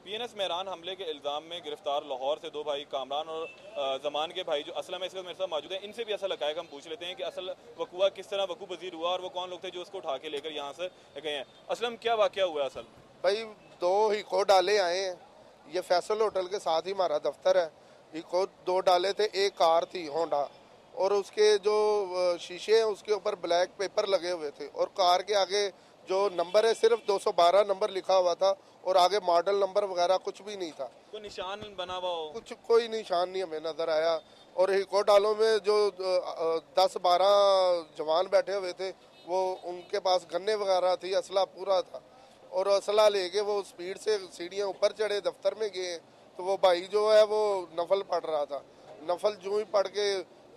PNS Mehran हमले के इल्ज़ाम में गिरफ्तार लाहौर से दो भाई कामरान और जमान के भाई जो असलम है, इसके मेरे साथ मौजूद हैं। इनसे भी असल हक़ाइक़ हम पूछ लेते हैं कि असल वक़ुआ किस तरह वक़ू पज़ीर हुआ और वो कौन लोग थे जो उसको उठा के लेकर यहाँ से गए हैं। असलम, क्या वाक़या हुआ असल? भाई 2 इको डाले आए हैं। ये फैसल होटल के साथ ही हमारा दफ्तर है। इको 2 डाले थे, एक कार थी होंडा, और उसके जो शीशे हैं उसके ऊपर ब्लैक पेपर लगे हुए थे, और कार के आगे जो नंबर है सिर्फ 212 नंबर लिखा हुआ था, और आगे मॉडल नंबर वगैरह कुछ भी नहीं था। कोई निशान बना हुआ हो? कुछ कोई निशान नहीं हमें नजर आया। और इको डालों में जो 10-12 जवान बैठे हुए थे, वो उनके पास गन्ने वगैरह थी, असला पूरा था, और असला लेके वो स्पीड से सीढ़ियाँ ऊपर चढ़े, दफ्तर में गए। तो वो भाई जो है वो नफल पढ़ रहा था। नफल जो ही पढ़ के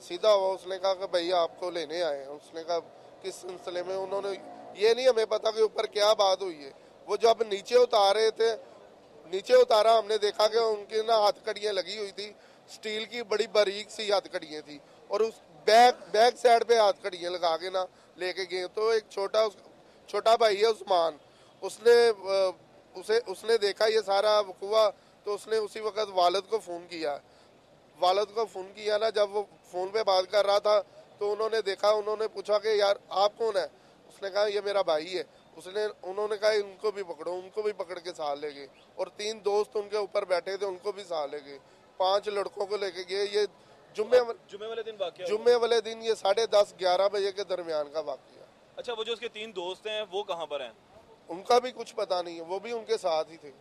सीधा हुआ, उसने कहा कि भैया आपको लेने आए हैं। उसने कहा किस सिलसिले में? उन्होंने ये नहीं हमें पता कि ऊपर क्या बात हुई है। वो जब नीचे उतारे थे, नीचे उतारा, हमने देखा कि उनकी ना हथकड़ियाँ लगी हुई थी, स्टील की बड़ी बारीक सी हथकड़ियाँ थी, और उस बैक साइड पे हथकड़ियाँ लगा के ना लेके गए। तो एक छोटा भाई है उस्मान, उसने देखा ये सारा वक़ुआ, तो उसने उसी वक्त वालिद को फ़ोन किया ना। जब वो फ़ोन पे बात कर रहा था तो उन्होंने देखा, उन्होंने पूछा कि यार आप कौन है? उसने कहा ये मेरा भाई है। उन्होंने कहा इनको भी पकड़ो, उनको भी पकड़ के साथ ले गए, और 3 दोस्त उनके ऊपर बैठे थे, उनको भी साथ ले गए। 5 लड़कों को लेके गए। ये जुम्मे वाले दिन ये 10:30-11 बजे के दरमियान का वाक़या। अच्छा, वो जो उसके 3 दोस्त हैं वो कहाँ पर हैं? उनका भी कुछ पता नहीं है, वो भी उनके साथ ही थे।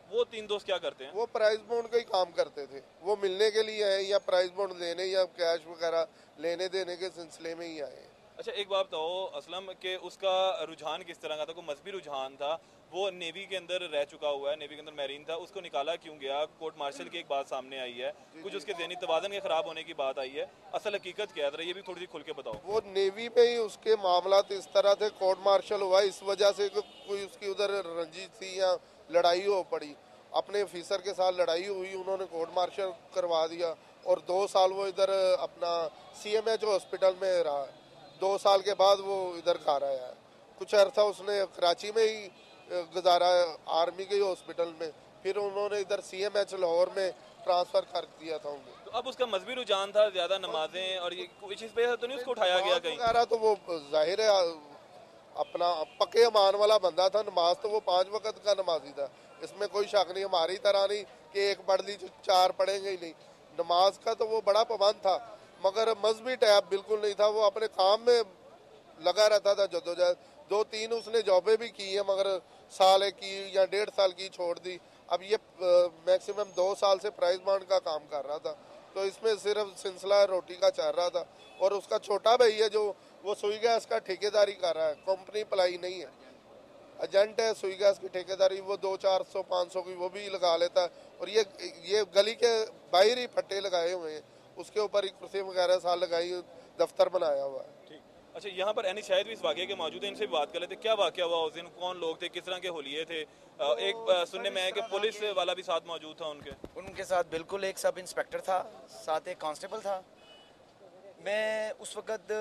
वो 3 दोस्त क्या करते हैं? वो प्राइस बॉन्ड का ही काम करते थे। वो मिलने के लिए आए, या प्राइस बॉन्ड लेने, या कैश वगैरह लेने देने के सिलसिले में ही आए। अच्छा, एक बात बताओ असलम, कि उसका रुझान किस तरह का था? कोई मजहबी रुझान था? वो नेवी के अंदर रह चुका हुआ है, नेवी के अंदर मैरीन था, उसको निकाला क्यों गया? कोर्ट मार्शल की एक बात सामने आई है, कुछ उसके ज़हनी तवाज़ुन के खराब होने की बात आई है। असल हकीकत क्या है, ये भी थोड़ी सी खुल के बताओ। वो नेवी में ही उसके मामला इस तरह थे, कोर्ट मार्शल हुआ इस वजह से कि कोई उसकी उधर रंजिश थी या लड़ाई हो पड़ी, अपने ऑफिसर के साथ लड़ाई हुई, उन्होंने कोर्ट मार्शल करवा दिया, और 2 साल वो इधर अपना CMH हॉस्पिटल में रहा। 2 साल के बाद वो इधर घर आया है। कुछ अर्सा उसने कराची में ही गुजारा, आर्मी के ही हॉस्पिटल में, फिर उन्होंने इधर CMH लाहौर में ट्रांसफ़र कर दिया था उन्हें। तो अब उसका मजहबी रुझान था, ज़्यादा नमाजें और ये कोई चीज़ पे तो नहीं उसको उठाया गया कहीं? तो वो जाहिर है अपना पक्के ईमान वाला बंदा था। नमाज तो वो 5 वक्त का नमाजी था, इसमें कोई शक नहीं। हमारी तरह नहीं कि एक पढ़ ली 4 पढ़ेंगे ही नहीं। नमाज का तो वो बड़ा पाबंद था, मगर मजहबी टैब बिल्कुल नहीं था। वो अपने काम में लगा रहता था, जद्दोजहद। 2-3 उसने जॉबें भी की है, मगर साल की या 1.5 साल की छोड़ दी। अब ये मैक्सिमम 2 साल से प्राइस बॉन्ड का काम कर रहा था, तो इसमें सिर्फ सिलसिला रोटी का चल रहा था। और उसका छोटा भाई है जो वो सुई गैस का ठेकेदारी कर रहा है, कंपनी पलाई नहीं है, एजेंट है सुई गैस की ठेकेदारी। वो 200-400-500 की वो भी लगा लेता है, और ये गली के बाहर ही फट्टे लगाए हुए हैं, उसके ऊपर ही कुर्सी वगैरह साल लगाई, दफ्तर बनाया हुआ है। ठीक। अच्छा, यहाँ पर एनी शायद भी इस वाक़े के मौजूद है, इनसे भी बात कर लेते। क्या वाक़या हुआ उस दिन? कौन लोग थे? किस तरह के होलिये थे? एक सुनने में आया कि पुलिस वाला भी साथ मौजूद था उनके साथ बिल्कुल एक सब इंस्पेक्टर था, साथ एक कांस्टेबल था। मैं उस वक़्त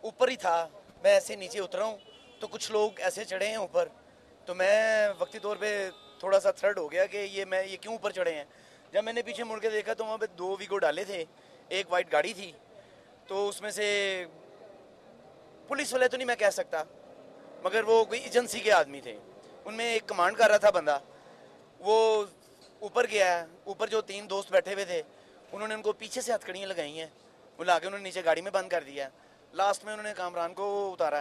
ऊपर ही था, मैं ऐसे नीचे उतरा हूँ तो कुछ लोग ऐसे चढ़े हैं ऊपर, तो मैं वक्ती तौर पे थोड़ा सा थ्रेड हो गया कि ये क्यों ऊपर चढ़े हैं। जब मैंने पीछे मुड़ के देखा तो वहाँ पे 2 वीगो डाले थे, एक वाइट गाड़ी थी, तो उसमें से पुलिस वाले तो नहीं मैं कह सकता, मगर वो कोई एजेंसी के आदमी थे। उनमें एक कमांड कर रहा था बंदा, वो ऊपर गया है। ऊपर जो 3 दोस्त बैठे हुए थे, उन्होंने उनको पीछे से हथकड़ियाँ लगाई हैं, वो ला के उन्होंने नीचे गाड़ी में बंद कर दिया। लास्ट में उन्होंने कामरान को उतारा,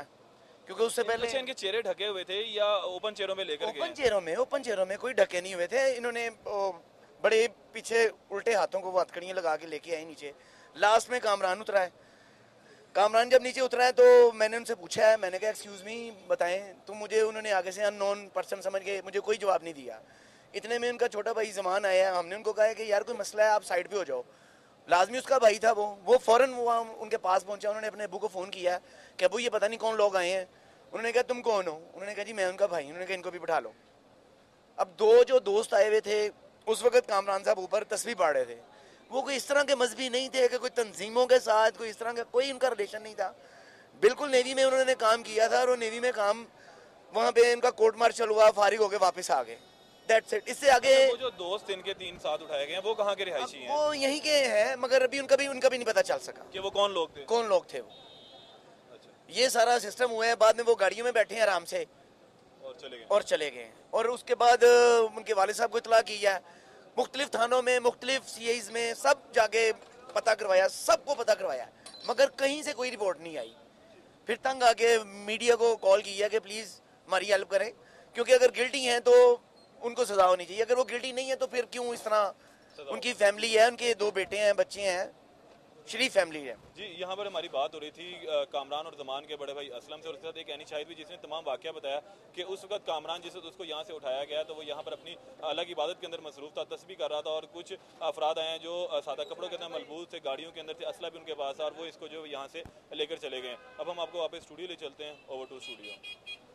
क्योंकि उससे पहले इनके चेहरे ढके हुए थे या ओपन चेहरों में लेकर ओपन चेहरों में कोई ढके नहीं हुए थे। इन्होंने बड़े पीछे उल्टे हाथों को वो हथकड़ियाँ लगा के लेके आए नीचे। लास्ट में कामरान उतरा है। कामरान जब नीचे उतरा है तो मैंने उनसे पूछा है, मैंने कहा एक्सक्यूज़ मी बताएं तो मुझे उन्होंने आगे से अननोन पर्सन समझ के मुझे कोई जवाब नहीं दिया। इतने में उनका छोटा भाई जमान आया, हमने उनको कहा कि यार कोई मसला है, आप साइड पे हो जाओ। लाजमी उसका भाई था, वो फ़ौरन वहाँ उनके पास पहुँचा। उन्होंने अपने अबू को फ़ोन किया कि अबू ये पता नहीं कौन लोग आए हैं। उन्होंने कहा तुम कौन हो? उन्होंने कहा जी मैं उनका भाई। उन्होंने कहा इनको भी बिठा लो। अब 2 जो दोस्त आए हुए थे उस वक्त कामरान साहब ऊपर तस्बीह पढ़ रहे थे। वो कोई इस तरह के मजहबी नहीं थे कि कोई तंजीमों के साथ कोई इस तरह का कोई उनका रिलेशन नहीं था। बिल्कुल नेवी में उन्होंने काम किया था, और वो नेवी में काम वहाँ पे इनका कोर्ट मार्शल हुआ, फारिग होके वापस आ गए। That's it. इससे आगे वो जो दोस्त इनके 3 साथ उठाए गए हैं वो कहाँ के रिहायशी हैं? वो यहीं के हैं, मगर अभी उनका भी नहीं पता चल सका कि वो कौन लोग थे? कौन लोग थे वो। अच्छा, ये सारा सिस्टम हुआ है, बाद में वो गाड़ियों में बैठे हैं आराम से और चले गए हैं। और उसके बाद उनके वालिद साहब को इतला की है, मुख्तलिफ थानों में, मुख्तलिफ सीआईज में सब जाके पता करवाया, सबको पता करवाया, मगर कहीं से कोई रिपोर्ट नहीं आई। फिर तंग आके मीडिया को कॉल किया कि प्लीज़ हमारी हेल्प करें, क्योंकि अगर गिल्टी हैं तो उनको सजा होनी चाहिए, अगर वो गिल्टी नहीं है तो फिर क्यों इस तरह। उनकी फैमिली है, उनके 2 बेटे हैं, बच्चे हैं, शरीफ फैमिली है। जी। यहाँ पर हमारी बात हो रही थी कामरान और जमान के बड़े भाई असलम से, और उसके साथ एक ऐनी शाहिद भी जिसने तमाम वाकया बताया कि उस वक्त कामरान जिस वक्त उसको यहाँ से उठाया गया तो वो यहाँ पर अपनी अलग इबादत के अंदर मसरूफ था, तस्बीह कर रहा था, और कुछ अफराद आए हैं जो सादा कपड़ों के अंदर मलबूस थे, गाड़ियों के अंदर थे, असला भी उनके पास था, और वो इसको जो यहाँ से लेकर चले गए। अब हम आपको वापस स्टूडियो ले चलते हैं। Over to studio.